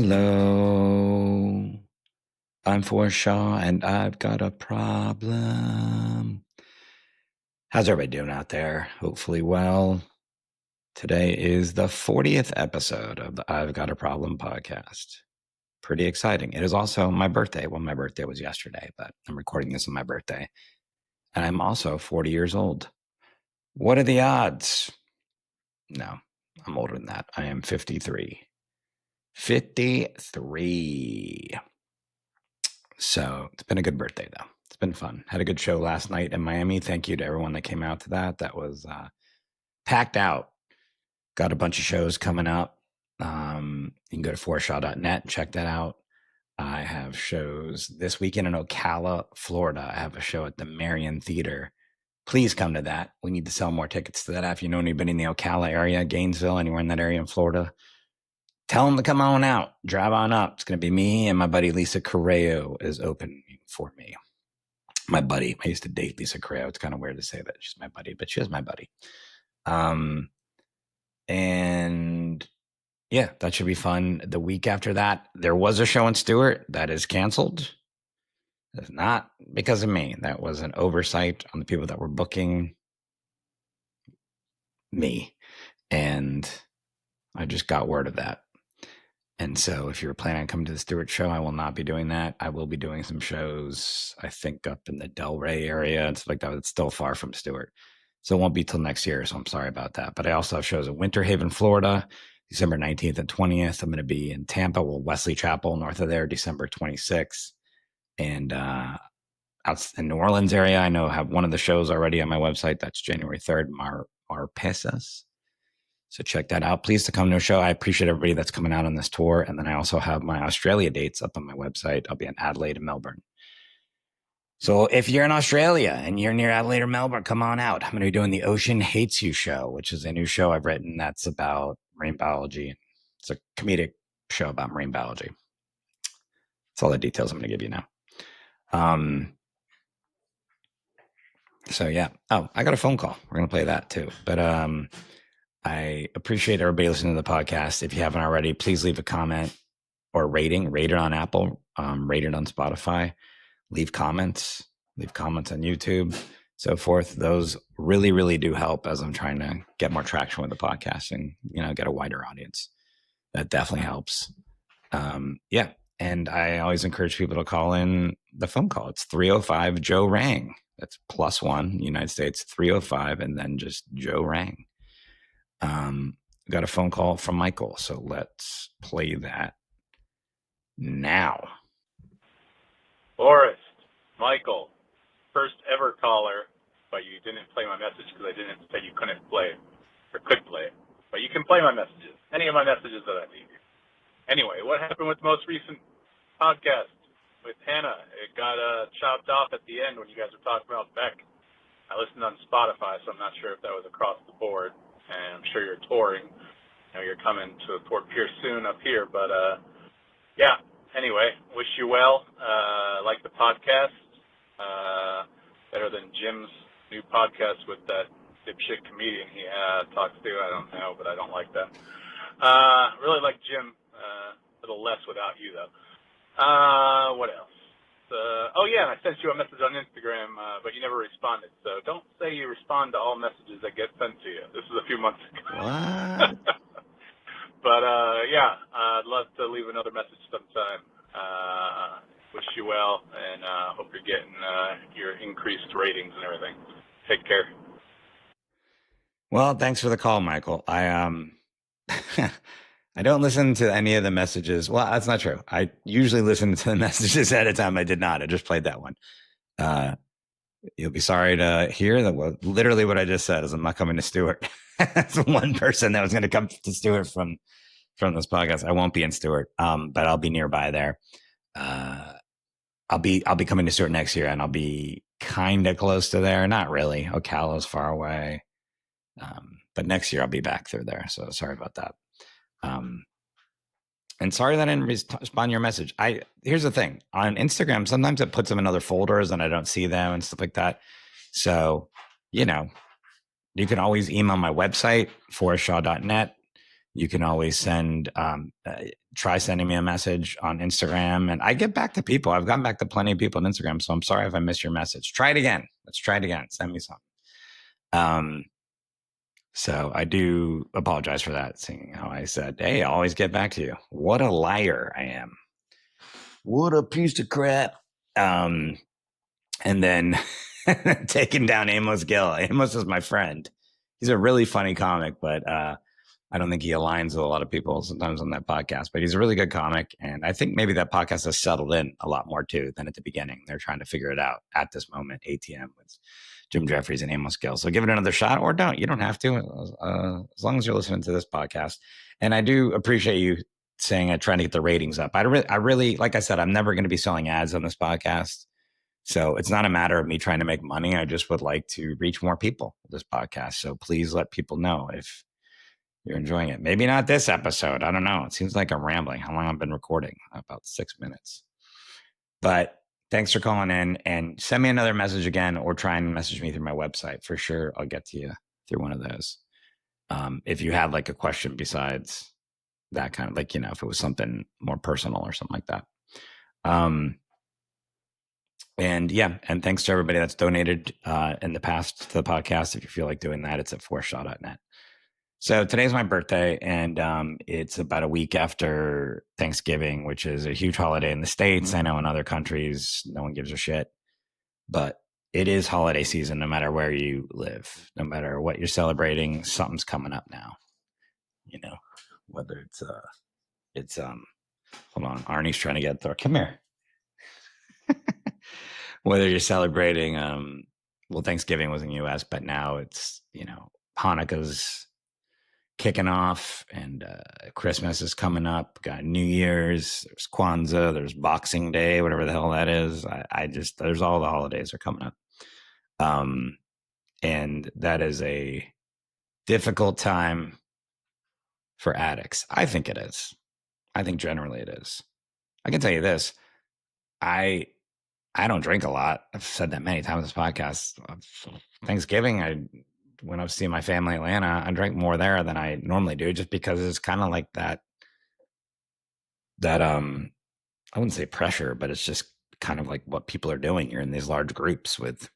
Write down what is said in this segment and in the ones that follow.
Hello, I'm Forrest Shaw, and I've got a problem. How's everybody doing out there? Hopefully well. Today is the 40th episode of the I've Got a Problem podcast. Pretty exciting. It is also my birthday. Well, my birthday was yesterday, but I'm recording this on my birthday. And I'm also 40 years old. What are the odds? No, I'm older than that. I am 53. 53. So it's been a good birthday, though. It's been fun. Had a good show last night in Miami. Thank you to everyone that came out to that. That was packed out. Got a bunch of shows coming up. You can go to foreshaw.net and check that out. I have shows this weekend in Ocala, Florida. I have a show at the Marion Theater. Please come to that. We need to sell more tickets to that. If you know anybody in the Ocala area, Gainesville, anywhere in that area in Florida, tell them to come on out. Drive on up. It's going to be me and my buddy Lisa Correo is opening for me. My buddy. I used to date Lisa Correo. It's kind of weird to say that she's my buddy, but she is my buddy. And yeah, that should be fun. The week after that, there was a show in Stewart that is canceled. It's not because of me. That was an oversight on the people that were booking me. And I just got word of that. And so if you're planning on coming to the Stewart show, I will not be doing that. I will be doing some shows, I think, up in the Delray area and stuff like that. It's still far from Stewart. So it won't be till next year. So I'm sorry about that. But I also have shows in Winter Haven, Florida, December 19th and 20th. I'm going to be in Tampa, Wesley Chapel, north of there, December 26th. And out in New Orleans area, I know I have one of the shows already on my website. That's January 3rd, Marpesas. So check that out. Please to come to a show. I appreciate everybody that's coming out on this tour. And then I also have my Australia dates up on my website. I'll be in Adelaide and Melbourne. So if you're in Australia and you're near Adelaide or Melbourne, come on out. I'm going to be doing the Ocean Hates You show, which is a new show I've written that's about marine biology. It's a comedic show about marine biology. That's all the details I'm going to give you now. So yeah. Oh, I got a phone call. We're going to play that too. But I appreciate everybody listening to the podcast. If you haven't already, please leave a comment or rating. Rate it on Apple, rate it on Spotify. Leave comments on YouTube, so forth. Those really, really do help as I'm trying to get more traction with the podcast and, get a wider audience. That definitely helps. Yeah. And I always encourage people to call in the phone call. It's 305 Joe Rang. That's +1 United States 305 and then just Joe Rang. Got a phone call from Michael, so let's play that now. Forrest, Michael, first ever caller, but you didn't play my message because I didn't say you couldn't play it or could play it. But you can play my messages, any of my messages that I leave you. Anyway, what happened with the most recent podcast with Hannah? It got chopped off at the end when you guys were talking about Beck. I listened on Spotify, so I'm not sure if that was across the board. And I'm sure you're touring. You're coming to Port Pierce soon up here. But, yeah, anyway, wish you well. Like the podcast. Better than Jim's new podcast with that dipshit comedian he talks to. I don't know, but I don't like that. Really like Jim. A little less without you, though. What else? Oh, yeah, and I sent you a message on Instagram, but you never responded. So don't say you respond to all messages that get sent to you. This was a few months ago. What? But, yeah, I'd love to leave another message sometime. Wish you well, and hope you're getting your increased ratings and everything. Take care. Well, thanks for the call, Michael. I don't listen to any of the messages. Well, that's not true. I usually listen to the messages at a time. I did not. I just played that one. You'll be sorry to hear that. Literally what I just said is I'm not coming to Stewart. That's one person that was going to come to Stewart from this podcast. I won't be in Stewart, but I'll be nearby there. I'll be coming to Stewart next year, and I'll be kind of close to there. Not really. Ocala's far away. But next year I'll be back through there. So sorry about that. And sorry that I didn't respond to your message. Here's the thing on Instagram, sometimes it puts them in other folders and I don't see them and stuff like that. So, you can always email my website, forestshaw.net. You can always try sending me a message on Instagram, and I get back to people. I've gotten back to plenty of people on Instagram, so I'm sorry if I missed your message. Try it again. Let's try it again. Send me something. So I do apologize for that, seeing how I said, hey, I'll always get back to you. What a liar I am. What a piece of crap. And then taking down Amos Gill. Amos is my friend. He's a really funny comic, but I don't think he aligns with a lot of people sometimes on that podcast, but he's a really good comic. And I think maybe that podcast has settled in a lot more too than at the beginning. They're trying to figure it out at this moment. ATM with Jim Jeffries and Amos Gill. So give it another shot, or don't. You don't have to, as long as you're listening to this podcast. And I do appreciate you saying trying to get the ratings up. I really, like I said, I'm never going to be selling ads on this podcast. So it's not a matter of me trying to make money. I just would like to reach more people with this podcast. So please let people know if you're enjoying it. Maybe not this episode. I don't know. It seems like I'm rambling. How long I've been recording? About 6 minutes. But thanks for calling in, and send me another message again, or try and message me through my website. For sure, I'll get to you through one of those. If you had like a question besides that kind of, like, if it was something more personal or something like that. And yeah, and thanks to everybody that's donated in the past to the podcast. If you feel like doing that, it's at forrest.net. So today's my birthday, and it's about a week after Thanksgiving, which is a huge holiday in the States. I know in other countries, no one gives a shit, but it is holiday season no matter where you live, no matter what you're celebrating, something's coming up now. Whether it's hold on, Arnie's trying to get there. Come here. Whether you're celebrating, well, Thanksgiving was in the US, but now it's, Hanukkah's kicking off, and Christmas is coming up. Got New Year's, there's Kwanzaa, there's Boxing Day, whatever the hell that is. I just, there's all the holidays are coming up. And that is a difficult time for addicts. I think it is. I think generally it is. I can tell you this. I don't drink a lot. I've said that many times on this podcast. Thanksgiving, when I was seeing my family in Atlanta, I drank more there than I normally do, just because it's kind of like that I wouldn't say pressure, but it's just kind of like what people are doing. You're in these large groups with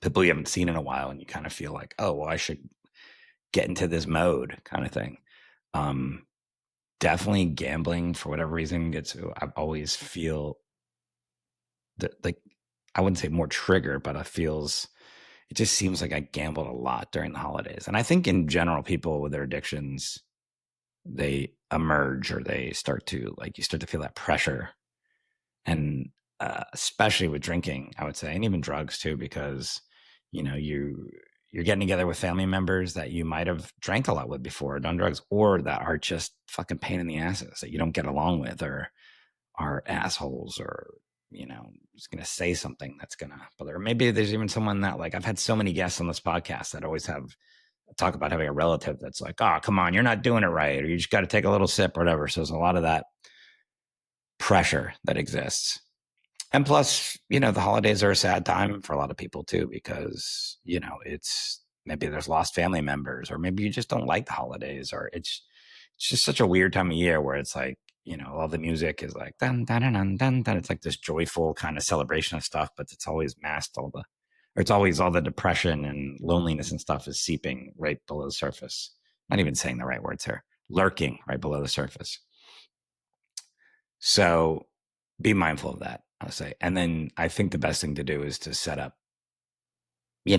people you haven't seen in a while, and you kind of feel like, oh, well, I should get into this mode kind of thing. Definitely gambling, for whatever reason, I always feel that, like, I wouldn't say more trigger, but it just seems like I gambled a lot during the holidays. And I think in general, people with their addictions, they emerge, or they start to, like, you start to feel that pressure. And especially with drinking, I would say, and even drugs too, because, you're getting together with family members that you might have drank a lot with before, done drugs, or that are just fucking pain in the asses that you don't get along with, or are assholes, or, just going to say something that's going to bother. Or maybe there's even someone that, like, I've had so many guests on this podcast that always talk about having a relative that's like, oh, come on, you're not doing it right, or you just got to take a little sip or whatever. So there's a lot of that pressure that exists. And plus, the holidays are a sad time for a lot of people too, because, it's maybe there's lost family members, or maybe you just don't like the holidays, or it's just such a weird time of year where it's like, all the music is like dun dun dun dun dun. It's like this joyful kind of celebration of stuff, but it's always masked or it's always all the depression and loneliness and stuff is seeping right below the surface. Not even saying the right words here, lurking right below the surface. So be mindful of that, I'll say. And then I think the best thing to do is to set up, I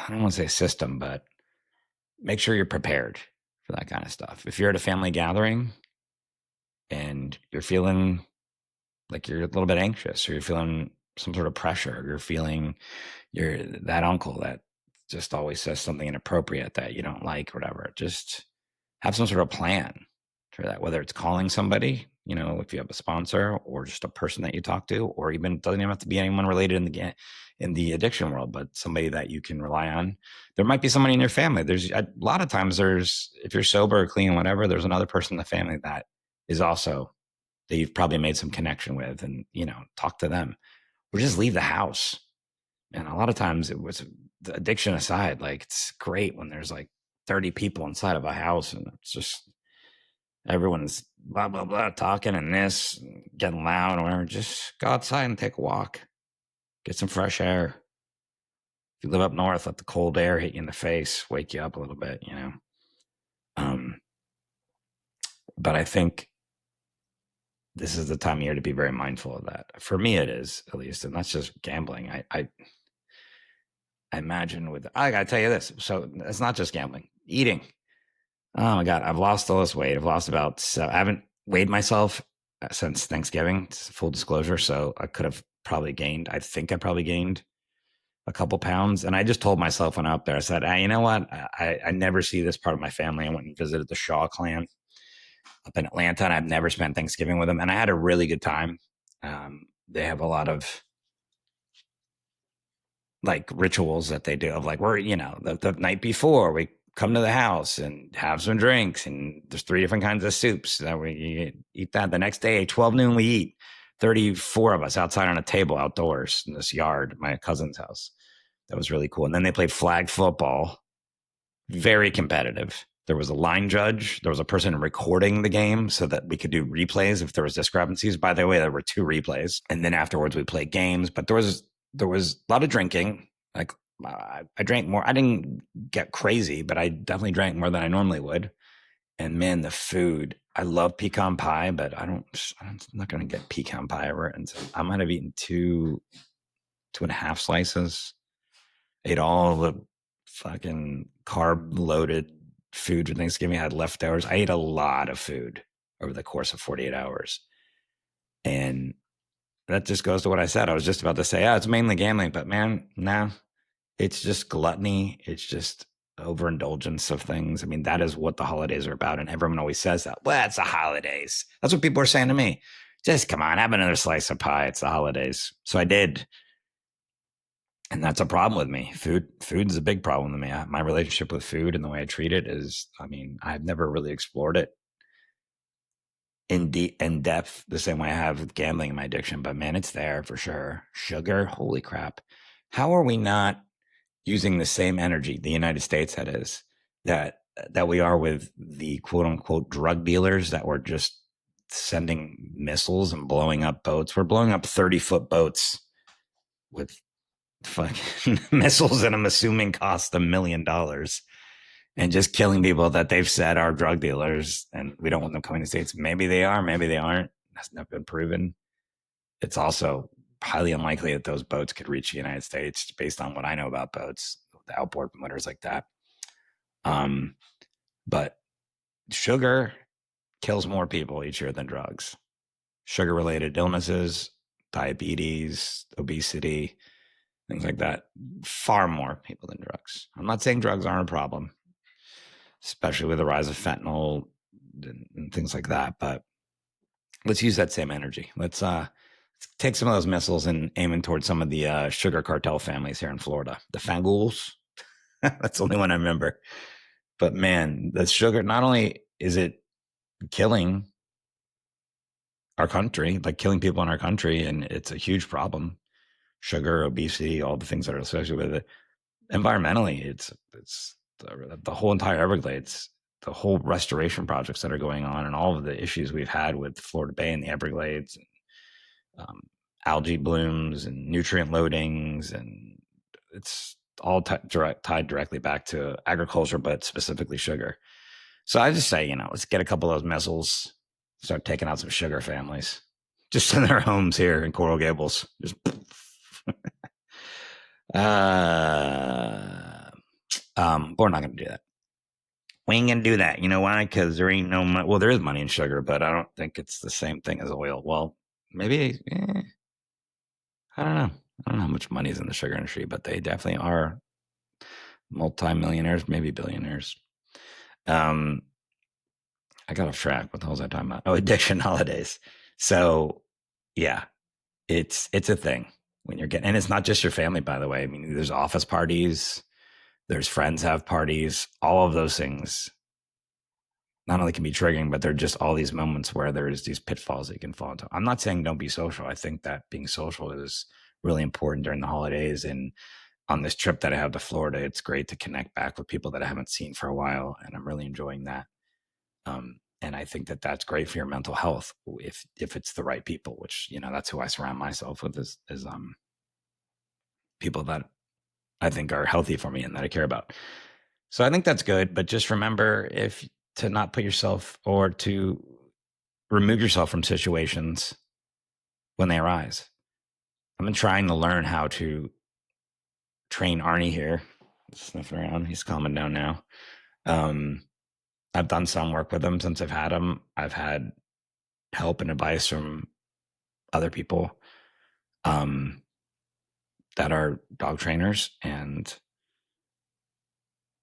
don't want to say a system, but make sure you're prepared for that kind of stuff. If you're at a family gathering and you're feeling like you're a little bit anxious, or you're feeling some sort of pressure, or you're feeling you're that uncle that just always says something inappropriate that you don't like, or whatever, just have some sort of plan for that, whether it's calling somebody, if you have a sponsor, or just a person that you talk to, or even, it doesn't even have to be anyone related in the addiction world, but somebody that you can rely on. There might be somebody in your family. There's a lot of times, if you're sober or clean, whatever, there's another person in the family that is also, that you've probably made some connection with, and, talk to them, or just leave the house. And a lot of times, it was, the addiction aside, like, it's great when there's like 30 people inside of a house, and it's just everyone's blah blah blah talking and this and getting loud or whatever. Just go outside and take a walk, get some fresh air. If you live up north, let the cold air hit you in the face, wake you up a little bit, you know. Um, but I think this is the time of year to be very mindful of that. For me, it is, at least, and that's just gambling. I imagine with I gotta tell you this. So it's not just gambling, eating. Oh my god, I've lost all this weight. I've lost about I haven't weighed myself since Thanksgiving. Full disclosure, so I could have probably gained. I think I probably gained a couple pounds, and I just told myself when out there, I said, you know what? I never see this part of my family. I went and visited the Shaw clan up in Atlanta, and I've never spent Thanksgiving with them, and I had a really good time. They have a lot of like rituals that they do of like we're the night before we come to the house and have some drinks, and there's 3 different kinds of soups that we eat. That the next day 12 noon we eat 34 of us outside on a table outdoors in this yard, my cousin's house. That was really cool. And then they played flag football, very competitive. There was a line judge. There was a person recording the game so that we could do replays if there was discrepancies. By the way, there were 2 replays. And then afterwards we played games, but there was a lot of drinking. Like I drank more. I didn't get crazy, but I definitely drank more than I normally would. And man, the food, I love pecan pie, but I'm not going to get pecan pie ever. And so I might have eaten 2.5 slices. Ate all the fucking carb loaded food for Thanksgiving. I had leftovers. I ate a lot of food over the course of 48 hours. And that just goes to what I said. I was just about to say, it's mainly gambling, but man, no, it's just gluttony. It's just overindulgence of things. I mean, that is what the holidays are about. And everyone always says that. Well, it's the holidays. That's what people are saying to me. Just come on, have another slice of pie. It's the holidays. So I did. And that's a problem with me. Food is a big problem with me. My relationship with food and the way I treat it is, I mean, I've never really explored it in depth the same way I have with gambling and my addiction, but man, it's there for sure. Sugar, holy crap. How are we not using the same energy, the United States that is, that we are with the quote unquote drug dealers that were just sending missiles and blowing up boats? We're blowing up 30-foot boats with fucking missiles that I'm assuming cost $1 million, and just killing people that they've said are drug dealers, and we don't want them coming to the States. Maybe they are, maybe they aren't. That's not been proven. It's also highly unlikely that those boats could reach the United States based on what I know about boats, the outboard motors like that. But sugar kills more people each year than drugs. Sugar related illnesses, diabetes, obesity, things like that, far more people than drugs. I'm not saying drugs aren't a problem, especially with the rise of fentanyl and things like that, but let's use that same energy. Let's take some of those missiles and aim them towards some of the sugar cartel families here in Florida. The Fanguls. That's the only one I remember. But man, the sugar, not only is it killing our country, like killing people in our country, and it's a huge problem. Sugar, obesity, all the things that are associated with it. Environmentally, it's the whole entire Everglades, the whole restoration projects that are going on, and all of the issues we've had with Florida Bay and the Everglades, and algae blooms and nutrient loadings, and it's all tied directly back to agriculture, but specifically sugar. So I just say, let's get a couple of those missiles, start taking out some sugar families, just in their homes here in Coral Gables. Just but we're not going to do that. We ain't going to do that. You know why? Because there ain't no money. Well, there is money in sugar, but I don't think it's the same thing as oil. Well, maybe, I don't know. I don't know how much money is in the sugar industry, but they definitely are multimillionaires, maybe billionaires. I got off track. What the hell was I talking about? Oh, addiction holidays. So yeah, it's a thing when you're getting, and it's not just your family, by the way. I mean, there's office parties, there's friends have parties, all of those things not only can be triggering, but they're just all these moments where there's these pitfalls that you can fall into. I'm not saying don't be social. I think that being social is really important during the holidays, and on this trip that I have to Florida, it's great to connect back with people that I haven't seen for a while, and I'm really enjoying that. And I think that that's great for your mental health if it's the right people, which that's who I surround myself with is people that I think are healthy for me and that I care about. So I think that's good, but just remember if to not put yourself or to remove yourself from situations when they arise. I've been trying to learn how to train Arnie here, sniffing around. He's calming down now. Um, I've done some work with him since I've had him. I've had help and advice from other people um, that are dog trainers, and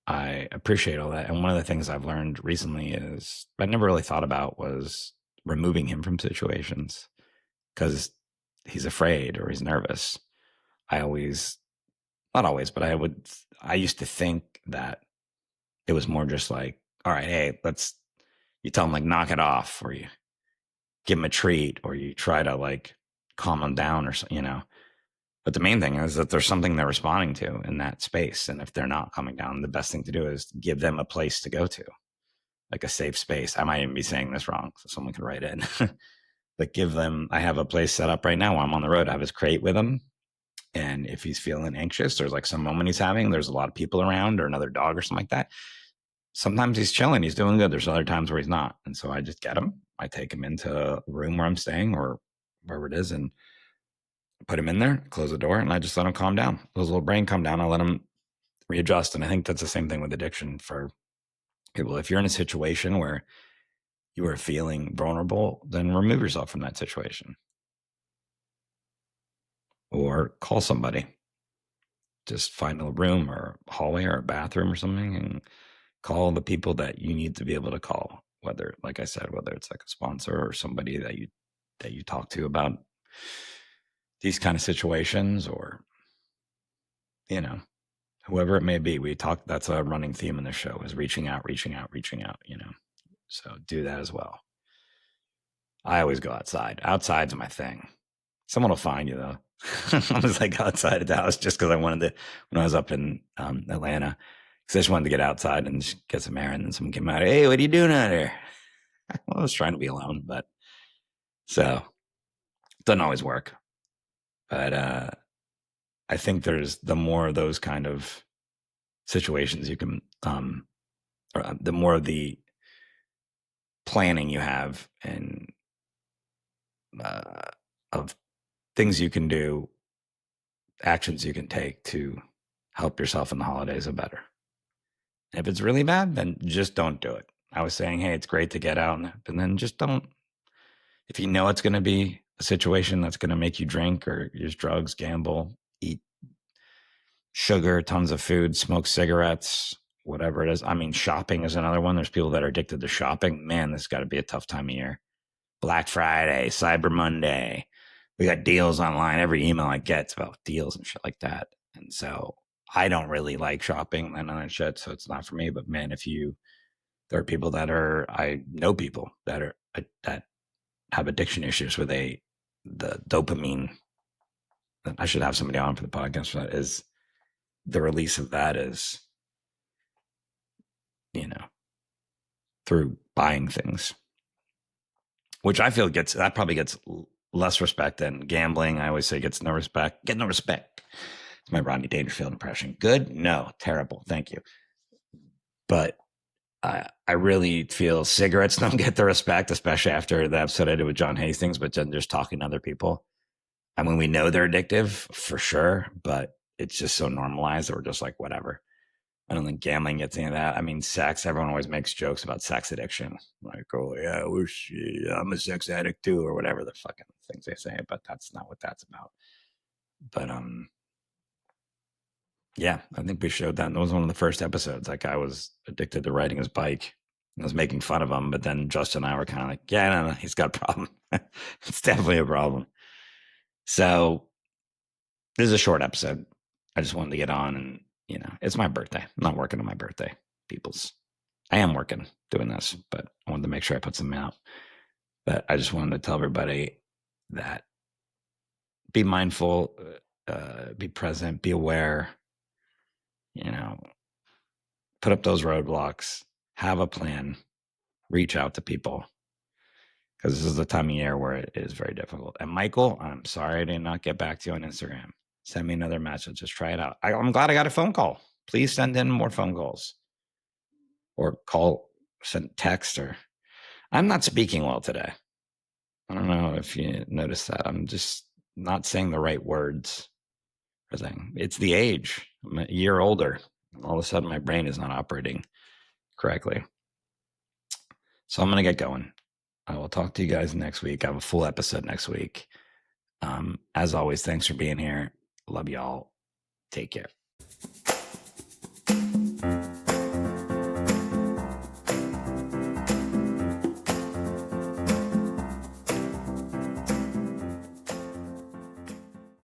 I appreciate all that. And one of the things I've learned recently is I never really thought about was removing him from situations because he's afraid or he's nervous. I always, not always, but I used to think that it was more just like, all right, hey, you tell him like knock it off, or you give him a treat, or you try to like calm him down or something. But the main thing is that there's something they're responding to in that space. And if they're not coming down, the best thing to do is give them a place to go to, like a safe space. I might even be saying this wrong, so someone can write in. But give them, I have a place set up right now while I'm on the road. I have his crate with him. And if he's feeling anxious, there's like some moment he's having, there's a lot of people around or another dog or something like that. Sometimes he's chilling, he's doing good. There's other times where he's not. And so I just get him. I take him into a room where I'm staying or wherever it is and put him in there, close the door, and I just let him calm down. Let his little brain calm down. I let him readjust. And I think that's the same thing with addiction for people. If you're in a situation where you are feeling vulnerable, then remove yourself from that situation or call somebody. Just find a room or a hallway or a bathroom or something and call the people that you need to be able to call. Whether, like I said, whether it's like a sponsor or somebody that you talk to about these kind of situations, or you know, whoever it may be. That's a running theme in the show is reaching out, reaching out, reaching out. So do that as well. I always go outside. Outside's my thing. Someone will find you though. I was like outside of Dallas just because I wanted to, when I was up in Atlanta, because I just wanted to get outside and just get some air. And then someone came out, hey, what are you doing out here? Well, I was trying to be alone, but so it doesn't always work. But I think there's the more of those kind of situations you can, or the more of the planning you have and of things you can do, actions you can take to help yourself in the holidays are better. If it's really bad, then just don't do it. I was saying, hey, it's great to get out, and then just don't. If you know it's going to be a situation that's going to make you drink or use drugs, gamble, eat sugar, tons of food, smoke cigarettes, whatever it is. I mean, shopping is another one. There's people that are addicted to shopping. Man, this got to be a tough time of year. Black Friday, Cyber Monday. We got deals online. Every email I get's about deals and shit like that. And so I don't really like shopping and all that shit, so it's not for me. But man, there are people I know people that have addiction issues where the dopamine. I should have somebody on for the podcast for that. Is the release of that is, you know, through buying things, which I feel probably gets less respect than gambling. I always say gets no respect. Get no respect. It's my Rodney Dangerfield impression. Good? No. Terrible. Thank you. But I really feel cigarettes don't get the respect, especially after the episode I did with John Hastings, but then just talking to other people. I mean, we know they're addictive for sure, but it's just so normalized that we're just like, whatever. I don't think gambling gets any of that. I mean, sex, everyone always makes jokes about sex addiction. Like, oh, yeah, I'm a sex addict too, or whatever the fucking things they say, but that's not what that's about. But yeah, I think we showed that. And that was one of the first episodes. Like, I was addicted to riding his bike. I was making fun of him, but then Justin and I were kind of like, yeah, no, he's got a problem. It's definitely a problem. So this is a short episode. I just wanted to get on and, it's my birthday. I'm not working on my birthday, people's. I am working doing this, but I wanted to make sure I put something out. But I just wanted to tell everybody that be mindful, be present, be aware, put up those roadblocks, have a plan, reach out to people, because this is the time of year where it is very difficult. And Michael, I'm sorry I did not get back to you on Instagram. Send me another message. Just try it out. I'm glad I got a phone call. Please send in more phone calls or call, send text, or I'm not speaking well today. I don't know if you noticed that. I'm just not saying the right words for thing. It's the age. I'm a year older. All of a sudden, my brain is not operating correctly. So I'm going to get going. I will talk to you guys next week. I have a full episode next week. As always, thanks for being here. Love y'all. Take care.